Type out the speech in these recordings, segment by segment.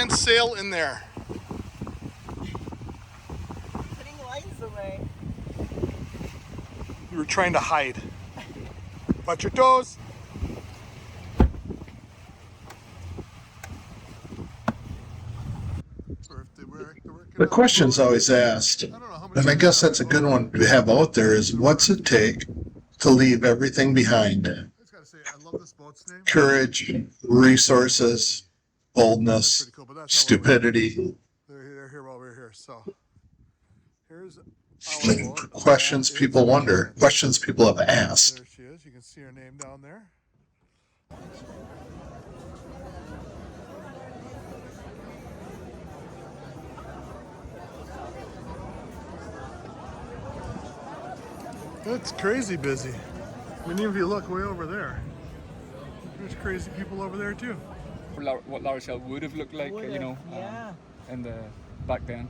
can't sail in there. Putting lines away. We were trying to hide. Watch your toes. The question's always asked, and I guess that's a good one to have out there, is what's it take to leave everything behind? Courage, resources, boldness, stupidity. They're here while we're here. So here's Questions people wonder, questions people have asked. There she is. You can see her name down there. It's crazy busy. I mean, even if you look way over there, there's crazy people over there too. What La Rochelle would have looked like, in the back then.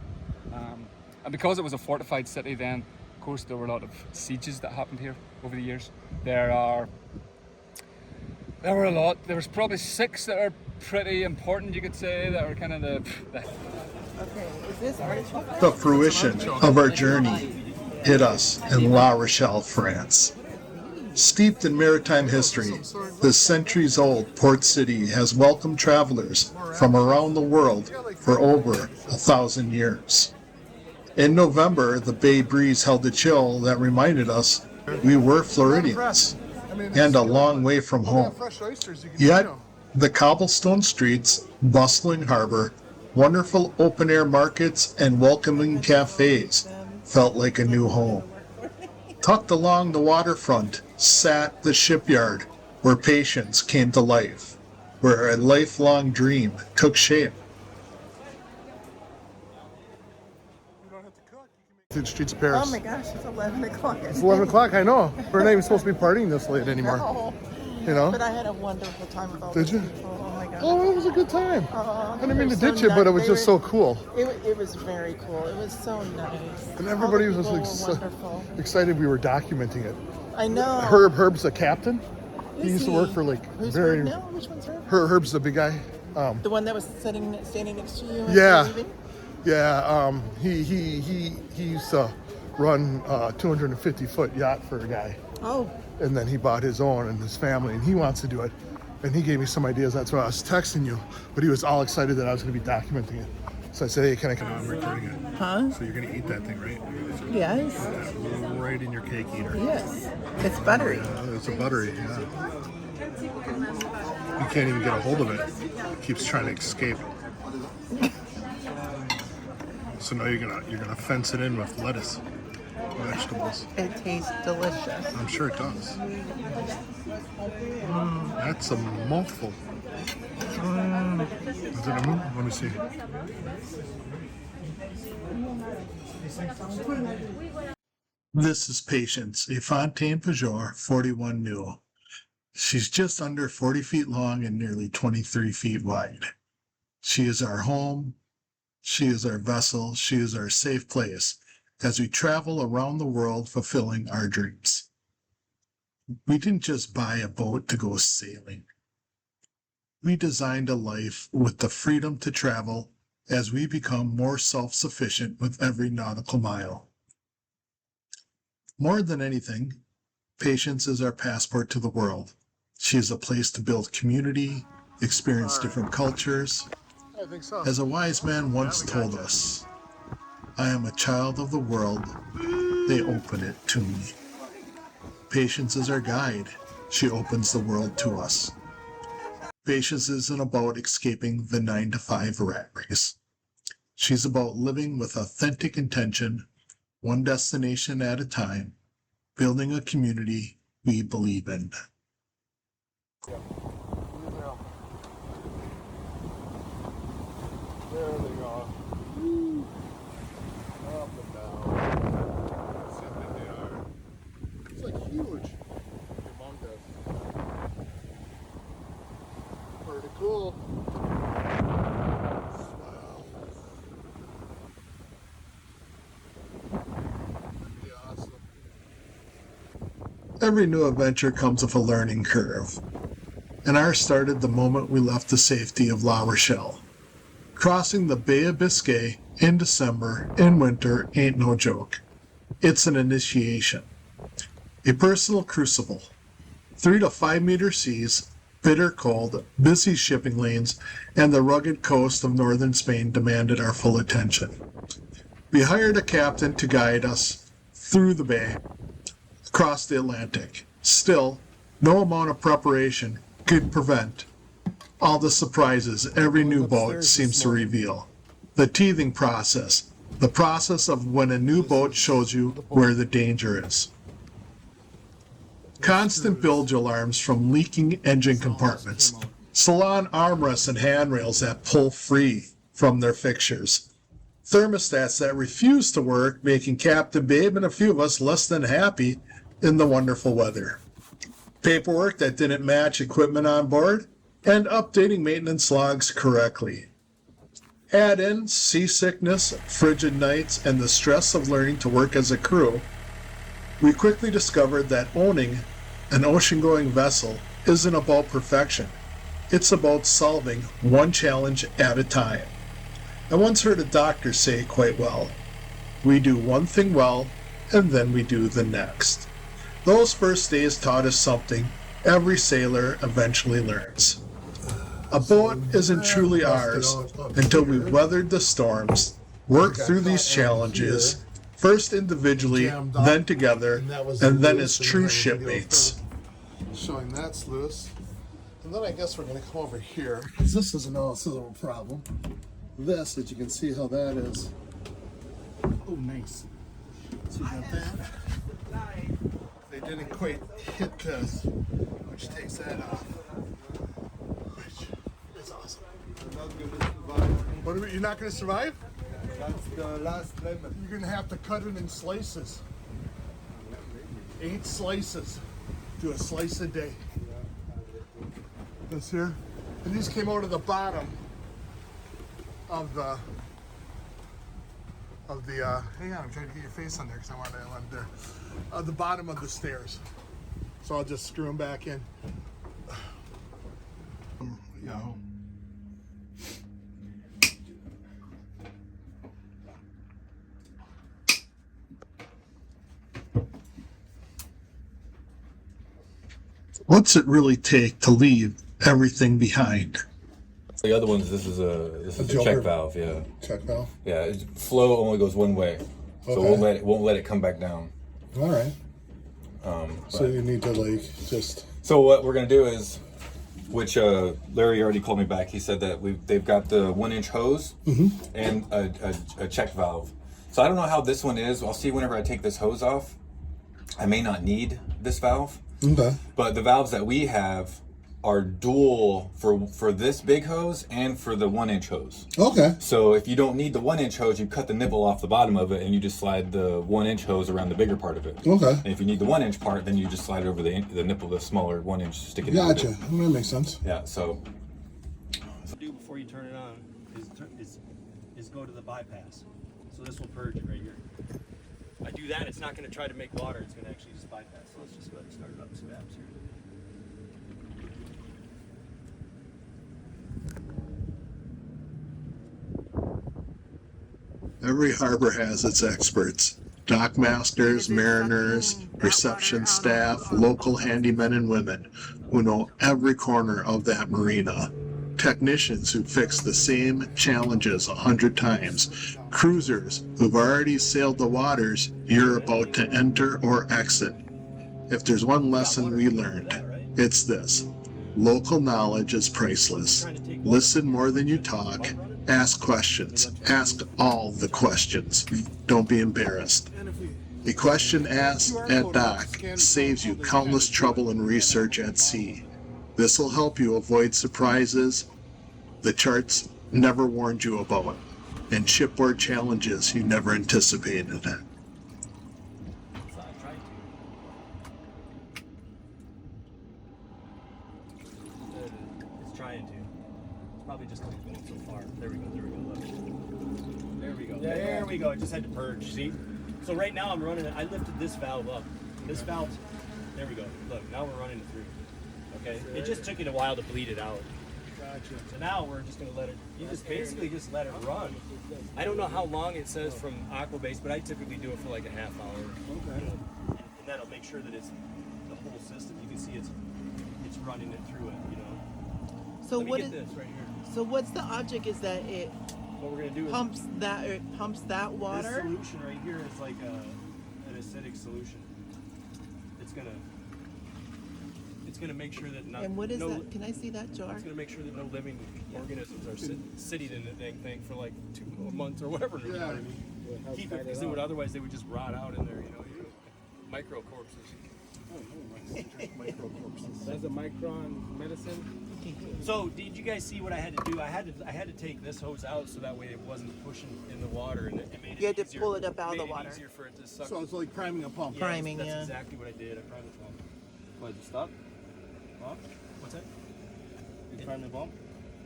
And because it was a fortified city then, of course, there were a lot of sieges that happened here over the years. There were a lot. There was probably 6 that are pretty important, you could say, that were kind of the Okay, is this artichoke? The fruition of our journey hit us in La Rochelle, France. Steeped in maritime history, the centuries-old port city has welcomed travelers from around the world for over 1,000 years. In November, the bay breeze held a chill that reminded us we were Floridians and a long way from home. Yet, the cobblestone streets, bustling harbor, wonderful open-air markets, and welcoming cafes felt like a new home. Tucked along the waterfront sat the shipyard, where patience came to life, where a lifelong dream took shape. Through the streets of Paris. Oh my gosh, it's 11 o'clock. It's 11 o'clock, I know. We're not even supposed to be partying this late anymore. No. You know? But I had a wonderful time with all Did these you? people. Oh my god. Oh, it was a good time. I didn't mean to They were ditch so you, but it was nice. just so cool. It was very cool. It was so nice. And everybody All the was people like were so wonderful. excited we were documenting it. I know. Herb's the captain. He Is used to work for like Who's very. Herb now? Which one's Herb? Herb's the big guy. The one that was standing next to you. As Yeah. you were leaving? Yeah. He used to run a 250-foot yacht for a guy, Oh. and then he bought his own and his family, and he wants to do it. And he gave me some ideas. That's why I was texting you. But he was all excited that I was going to be documenting it. So I said, "Hey, can I come on? I'm recording it." Huh? So you're going to eat that thing, right? Yes. Right in your cake eater. Yes. It's buttery. It's a buttery, yeah. You can't even get a hold of it. It keeps trying to escape. So now you're gonna fence it in with lettuce, vegetables. It tastes delicious. I'm sure it does. That's a mouthful. Is it a mouthful? Let me see. This is Patience, a Fontaine Pajor 41 new. She's just under 40 feet long and nearly 23 feet wide. She is our home. She is our vessel. She is our safe place as we travel around the world fulfilling our dreams. We didn't just buy a boat to go sailing. We designed a life with the freedom to travel as we become more self-sufficient with every nautical mile. More than anything, Patience is our passport to the world. She is a place to build community, experience different cultures. I think so. As a wise man once told us, I am a child of the world, they open it to me. Patience is our guide. She opens the world to us. Patience isn't about escaping the 9-to-5 rat race. She's about living with authentic intention, one destination at a time, building a community we believe in. There they go. Up and down. Let's see how big they are. It's like huge. Humongous. Pretty cool. Wow. Pretty awesome. Every new adventure comes with a learning curve, and ours started the moment we left the safety of La Rochelle. Crossing the Bay of Biscay in December in winter ain't no joke. It's an initiation. A personal crucible. 3 to 5 meter seas, bitter cold, busy shipping lanes, and the rugged coast of northern Spain demanded our full attention. We hired a captain to guide us through the bay, across the Atlantic. Still, no amount of preparation could prevent all the surprises every new boat seems to reveal. The teething process, the process of when a new boat shows you where the danger is. Constant bilge alarms from leaking engine compartments, salon armrests and handrails that pull free from their fixtures, thermostats that refuse to work, making Captain Babe and a few of us less than happy in the wonderful weather. Paperwork that didn't match equipment on board, and updating maintenance logs correctly. Add in seasickness, frigid nights, and the stress of learning to work as a crew. We quickly discovered that owning an ocean-going vessel isn't about perfection. It's about solving one challenge at a time. I once heard a doctor say quite well, we do one thing well, and then we do the next. Those first days taught us something every sailor eventually learns. A boat isn't truly ours until we've weathered the storms, worked through these challenges, first individually, then together, and then as true shipmates. Showing that's loose. And then I guess we're going to come over here, because this is a problem. This, as you can see how that is. Oh, nice. So you got that. They didn't quite hit this, which takes that off. Which is awesome. What are you're not going to survive? That's the last lemon. You're going to have to cut it in slices. 8 slices. Do a slice a day. This here. And these came out of the bottom of the hang on, I'm trying to get your face on there because I wanted there. The bottom of the stairs. So I'll just screw them back in. Yeah. What's it really take to leave everything behind? The other ones, this is a Joker. check valve, yeah. Check valve. Yeah, flow only goes one way, so Okay. won't let it come back down. All right. So But- you need to like just. So what we're gonna do is, which Larry already called me back. He said that they've got the 1-inch hose and a check valve. So I don't know how this one is. I'll see whenever I take this hose off. I may not need this valve, Okay. but the valves that we have are dual for this big hose and for the 1-inch hose. Okay. So if you don't need the 1-inch hose, you cut the nipple off the bottom of it and you just slide the 1-inch hose around the bigger part of it. Okay. And if you need the 1-inch part, then you just slide it over the nipple, the smaller 1-inch, stick it Gotcha. into it. That makes sense. Yeah, so do before you turn it on is go to the bypass. So this will purge it right here. If I do that, it's not going to try to make water. It's going to actually just bypass. So let's just go ahead and start it up some apps here. Every harbor has its experts. Dock masters, mariners, reception staff, local handymen and women who know every corner of that marina. Technicians who fix the same challenges 100 times. Cruisers who've already sailed the waters you're about to enter or exit. If there's one lesson we learned, it's this. Local knowledge is priceless. Listen more than you talk. Ask questions. Ask all the questions. Don't be embarrassed. A question asked at dock saves you countless trouble and research at sea. This will help you avoid surprises the charts never warned you about, and shipboard challenges you never anticipated. It's trying to. It's probably just going so far. There we go. Look. There we go. There we go. It just had to purge. See? So right now I'm running it. I lifted this valve up. This valve. There we go. Look, now we're running it through. Okay. It just took it a while to bleed it out. So now we're just gonna let it. You just basically just let it run. I don't know how long it says from Aquabase, but I typically do it for like a half hour. Okay. And that'll make sure that it's the whole system. You can see it's running it through it. You know. So Let me what get is? this right here. So what's the object? Is that it What we're gonna do pumps that? It pumps that is water. this solution right here is like an acidic solution. It's gonna make sure that And what is that? Can I see that jar? It's gonna make sure that no living organisms are sitting in the dang thing for like 2 months or whatever. You know what I mean? Keep it, because otherwise they would just rot out in there. You know, micro corpses. That's a micron medicine. So did you guys see what I had to do? I had to take this hose out so that way it wasn't pushing in the water, and it made it You had to easier, pull it up out of the made it water. easier for it to suck. So it's like priming a pump. Priming, That's yeah. exactly what I did. I primed the pump. What, is it stop? Off? What's that? You prime the pump?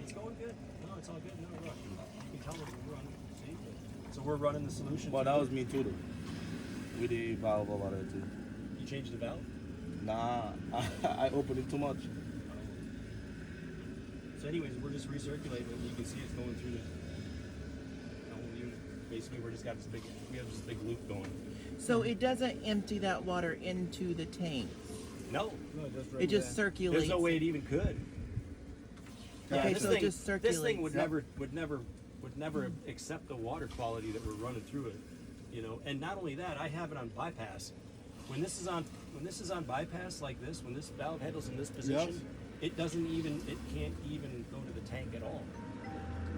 It's going good. No, it's all good. No, look. You can tell we're running. See? So we're running the solution. Well, that was me too, though. With the valve over there, too. You changed the valve? Nah, I opened it too much. So anyways, we're just recirculating and you can see it's going through the whole unit. Basically, we have this big loop going. So it doesn't empty that water into the tank. No, It just circulates. there's no way it even could. Okay, this so thing, it just circulates. This thing would never accept the water quality that we're running through it. You know, and not only that, I have it on bypass. When this is on bypass like this, when this valve handles in this position, it can't even go to the tank at all.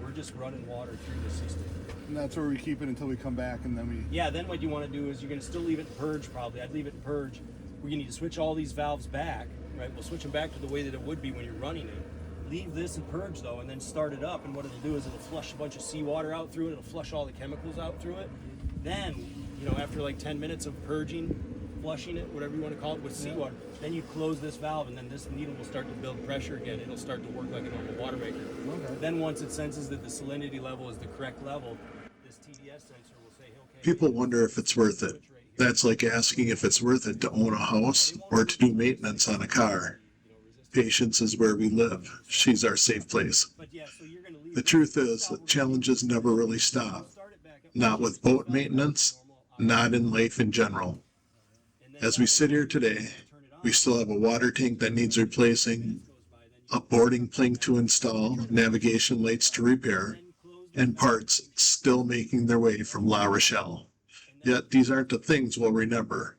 We're just running water through the system. And that's where we keep it until we come back, and then we. Yeah, then what you want to do is you're going to still leave it in purge probably. I'd leave it in purge. We're going to need to switch all these valves back, right? We'll switch them back to the way that it would be when you're running it. Leave this in purge though, and then start it up. And what it'll do is it'll flush a bunch of seawater out through it. It'll flush all the chemicals out through it. Then, you know, after like 10 minutes of purging, flushing it, whatever you want to call it, with seawater, then you close this valve, and then this needle will start to build pressure again. It'll start to work like a normal water maker. Okay. Then once it senses that the salinity level is the correct level, this TDS sensor will say, okay. People wonder if it's worth it. That's like asking if it's worth it to own a house or to do maintenance on a car. Patience is where we live. She's our safe place. The truth is that challenges never really stop. Not with boat maintenance, not in life in general. As we sit here today, we still have a water tank that needs replacing, a boarding plank to install, navigation lights to repair, and parts still making their way from La Rochelle. Yet these aren't the things we'll remember.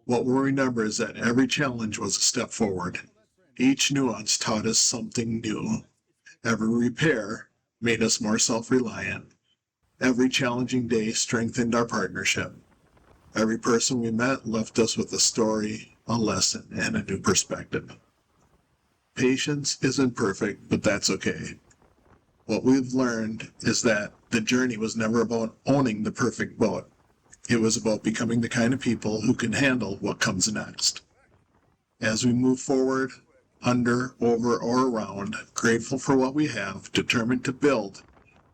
What we'll remember is that every challenge was a step forward. Each nuance taught us something new. Every repair made us more self-reliant. Every challenging day strengthened our partnership. Every person we met left us with a story, a lesson, and a new perspective. Patience isn't perfect, but that's okay. What we've learned is that the journey was never about owning the perfect boat. It was about becoming the kind of people who can handle what comes next. As we move forward, under, over, or around, grateful for what we have, determined to build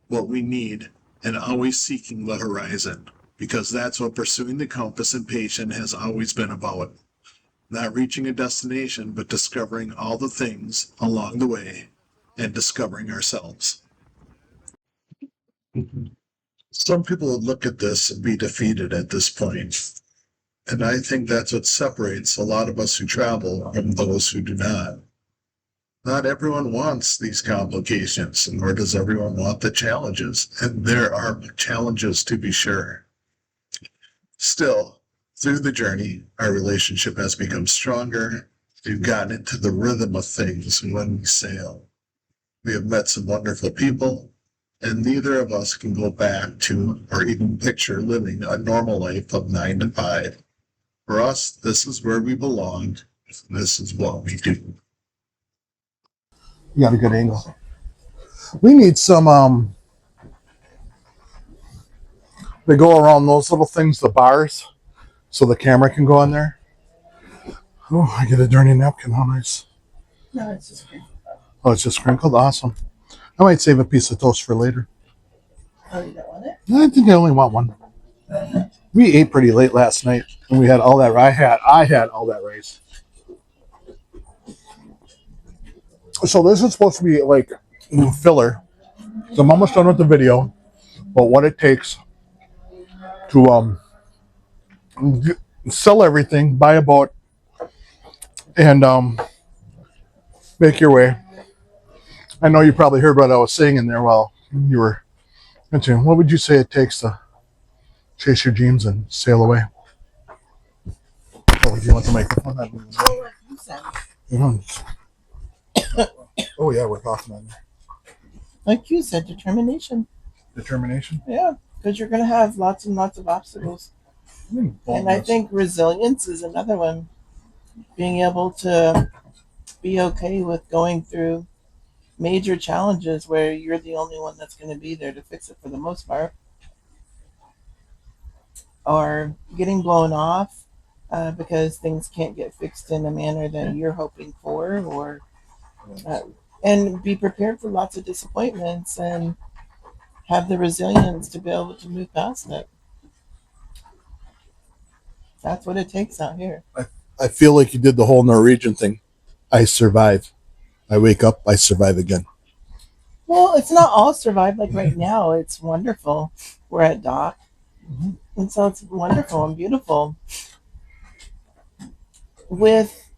what we need, and always seeking the horizon, because that's what pursuing the compass and patience has always been about. Not reaching a destination, but discovering all the things along the way and discovering ourselves. Some people would look at this and be defeated at this point. And I think that's what separates a lot of us who travel from those who do not. Not everyone wants these complications, nor does everyone want the challenges. And there are challenges to be sure. Still, through the journey, our relationship has become stronger. We've gotten into the rhythm of things when we sail. We have met some wonderful people, and neither of us can go back to or even picture living a normal life of 9 to 5. For us, this is where we belong. This is what we do. You got a good angle. We need some, they go around those little things, the bars, so the camera can go in there. Oh, I get a dirty napkin. How nice. No, it's just crinkled. Oh, it's just crinkled? Awesome. I might save a piece of toast for later. Oh, you don't want it? I think I only want one. We ate pretty late last night, and we had all that. I had all that rice. So this is supposed to be like filler. So I'm almost done with the video, but what it takes to sell everything, buy a boat, and make your way. I know you probably heard what I was saying in there while you were mentioning. What would you say it takes to chase your dreams and sail away? Oh, do you want the microphone? Oh yeah, we're talking on Like you said, determination. determination. Yeah, because you're going to have lots and lots of obstacles. And I think resilience is another one. Being able to be okay with going through major challenges where you're the only one that's going to be there to fix it for the most part, or getting blown off because things can't get fixed in a manner that you're hoping for, or and be prepared for lots of disappointments and have the resilience to be able to move past it. That's what it takes out here. I feel like you did the whole Norwegian thing. I survive. I wake up. I survive again. Well, it's not all survive. Like right now, it's wonderful. We're at dock, and so it's wonderful and beautiful. With,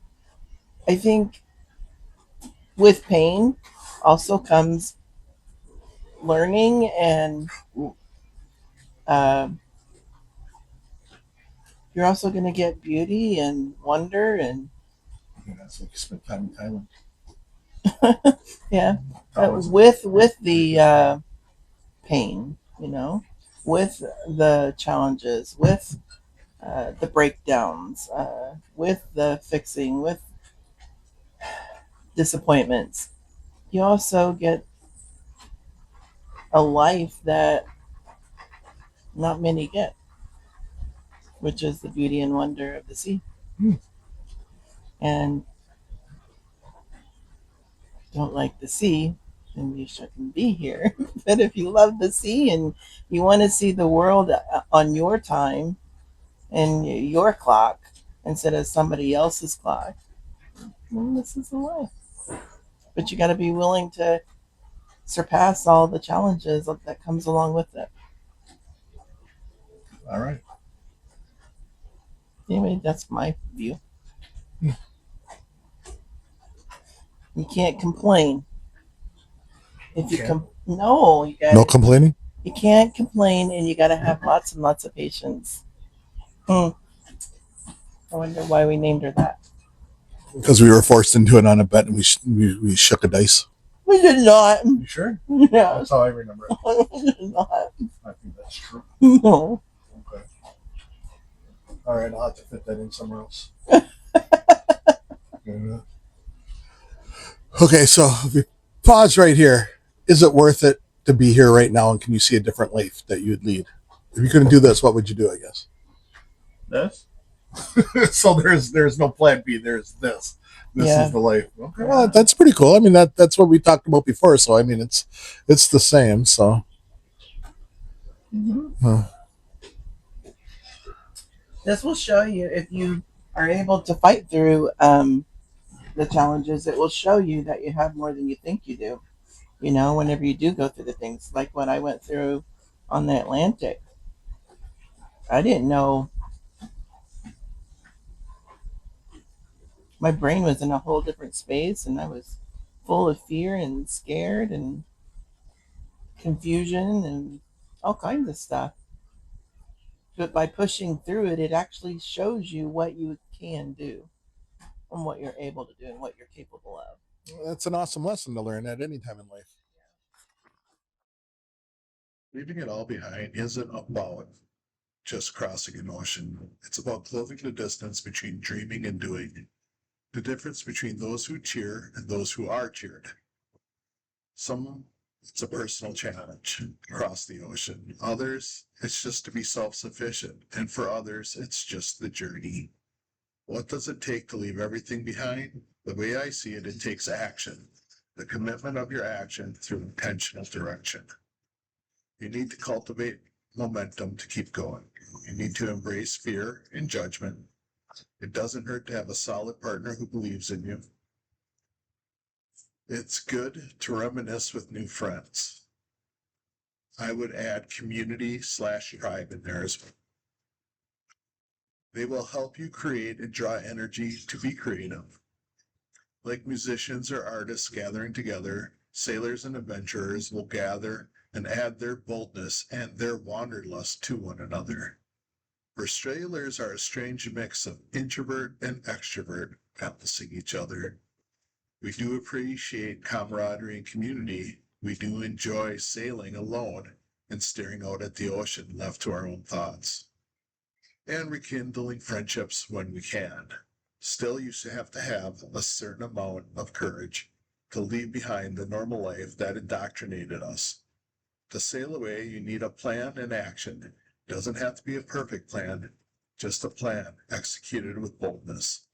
I think, with pain also comes learning, and uh, you're also going to get beauty and wonder, and That's like you spent time in Thailand. yeah, with the pain, with the challenges, with the breakdowns, with the fixing, with disappointments. You also get a life that not many get, which is the beauty and wonder of the sea. And don't like the sea, then you shouldn't be here. But if you love the sea and you want to see the world on your time and your clock instead of somebody else's clock, then this is the life. But you got to be willing to surpass all the challenges that comes along with it. All right. Anyway, that's my view. You can't complain. If you no, you got No complaining. you can't complain, and you got to have lots and lots of patience. I wonder why we named her that. Because we were forced into it on a bet, and we shook a dice. We did not. You sure? Yeah, That's how I remember it. we did not. I think that's true. No. Okay. All right, I'll have to fit that in somewhere else. Yeah. Okay, so if we pause right here, is it worth it to be here right now, and can you see a different life that you'd lead? If you couldn't do this, what would you do, I guess? This? So there's no plan B, there's this. This Yeah. is the life. Okay. Well, that's pretty cool. I mean that's what we talked about before, so I mean it's the same, so This will show you if you are able to fight through the challenges. It will show you that you have more than you think you do. Whenever you do go through the things like what I went through on the Atlantic, I didn't know. My brain was in a whole different space, and I was full of fear and scared and confusion and all kinds of stuff. But by pushing through it, it actually shows you what you can do and what you're able to do and what you're capable of. that's an awesome lesson to learn at any time in life. Leaving it all behind isn't about just crossing an ocean. It's about closing the distance between dreaming and doing. The difference between those who cheer and those who are cheered. Some, it's a personal challenge across the ocean. Others, it's just to be self-sufficient. And for others, it's just the journey. What does it take to leave everything behind? The way I see it, it takes action. The commitment of your action through intentional direction. You need to cultivate momentum to keep going. You need to embrace fear and judgment. It doesn't hurt to have a solid partner who believes in you. It's good to reminisce with new friends. I would add community/tribe in there as well. They will help you create and draw energy to be creative. Like musicians or artists gathering together, sailors and adventurers will gather and add their boldness and their wanderlust to one another. For sailors are a strange mix of introvert and extrovert balancing each other. We do appreciate camaraderie and community. We do enjoy sailing alone and staring out at the ocean left to our own thoughts. And rekindling friendships when we can. Still, you have to have a certain amount of courage to leave behind the normal life that indoctrinated us. To sail away, you need a plan and action. It doesn't have to be a perfect plan, just a plan executed with boldness.